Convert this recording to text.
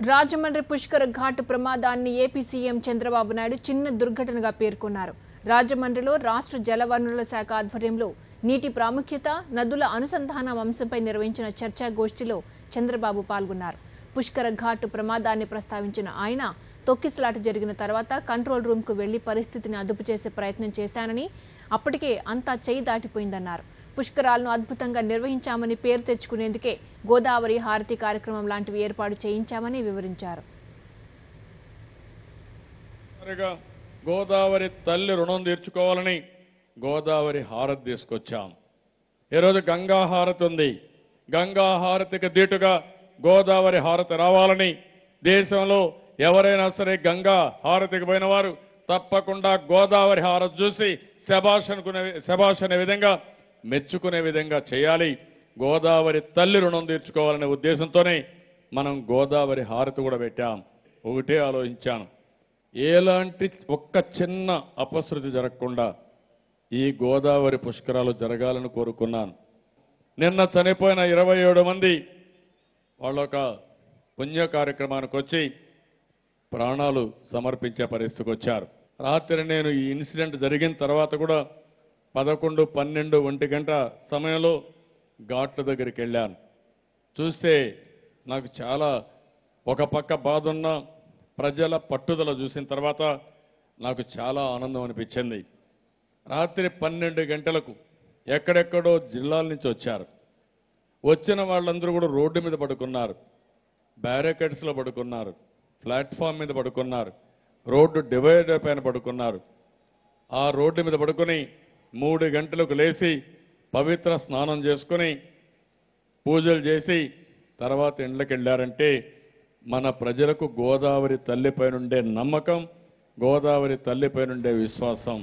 రాజమండ్రి పుష్కర ఘాట్ ప్రమాదాన్ని AP CM Chandrababu Naidu చిన్న దుర్ఘటనగా పేర్కొన్నారు. రాజమండ్రిలో రాష్ట్ర జలవనరుల శాఖ ఆధ్వర్యంలో నీటి ప్రాముఖ్యత, నదుల అనుసంధానం అంశంపై నిర్వహించిన చర్చాగోష్ఠిలో చంద్రబాబు పాల్గొన్నారు. పుష్కర ఘాట్ ప్రమాదాన్ని ప్రస్తావించిన ఆయన తొక్కిసలాట జరిగిన తర్వాత కంట్రోల్ రూమ్కు వెళ్లి పరిస్థితిని అదుపు చేసే ప్రయత్నం చేశానని, అప్పటికే అంతా చేయి దాటిపోయిందన్నారు. పుష్కరాలను అద్భుతంగా నిర్వహించామని పేరు తెచ్చుకునేందుకే గోదావరి హారతి కార్యక్రమం లాంటివి ఏర్పాటు చేయించామని వివరించారు. గోదావరి తల్లి రుణం తీర్చుకోవాలని గోదావరి హారతి తీసుకొచ్చాం. ఈరోజు గంగా హారతి ఉంది. గంగా హారతికి దీటుగా గోదావరి హారతి రావాలని దేశంలో ఎవరైనా సరే గంగా హారతికి పోయిన వారు తప్పకుండా గోదావరి హారతి చూసి శభాష్ అనే విధంగా మెచ్చుకునే విధంగా చేయాలి. గోదావరి తల్లి రుణం తీర్చుకోవాలనే ఉద్దేశంతోనే మనం గోదావరి హారతి కూడా పెట్టాం. ఒకటే ఆలోచించాను, ఎలాంటి ఒక్క చిన్న అపశృతి జరగకుండా ఈ గోదావరి పుష్కరాలు జరగాలని కోరుకున్నాను. నిన్న చనిపోయిన 27 మంది వాళ్ళొక పుణ్య కార్యక్రమానికి వచ్చి ప్రాణాలు సమర్పించే పరిస్థితికి వచ్చారు. రాత్రి నేను ఈ ఇన్సిడెంట్ జరిగిన తర్వాత కూడా 11, 12, 1 గంట సమయంలో ఘాట్ల దగ్గరికి వెళ్ళాను. చూస్తే నాకు చాలా ఒక పక్క బాధ ఉన్న ప్రజల పట్టుదల చూసిన తర్వాత నాకు చాలా ఆనందం అనిపించింది. రాత్రి 12 గంటలకు ఎక్కడెక్కడో జిల్లాల నుంచి వచ్చారు. వచ్చిన వాళ్ళందరూ కూడా రోడ్డు మీద పడుకున్నారు, బ్యారికేడ్స్లో పడుకున్నారు, ప్లాట్ఫామ్ మీద పడుకున్నారు, రోడ్డు డివైడర్ పైన పడుకున్నారు. ఆ రోడ్డు మీద పడుకుని 3 గంటలకు లేచి పవిత్ర స్నానం చేసుకుని పూజలు చేసి తర్వాత ఇండ్లకు వెళ్ళారంటే మన ప్రజలకు గోదావరి తల్లిపై నుండే నమ్మకం, గోదావరి తల్లిపై నుండే విశ్వాసం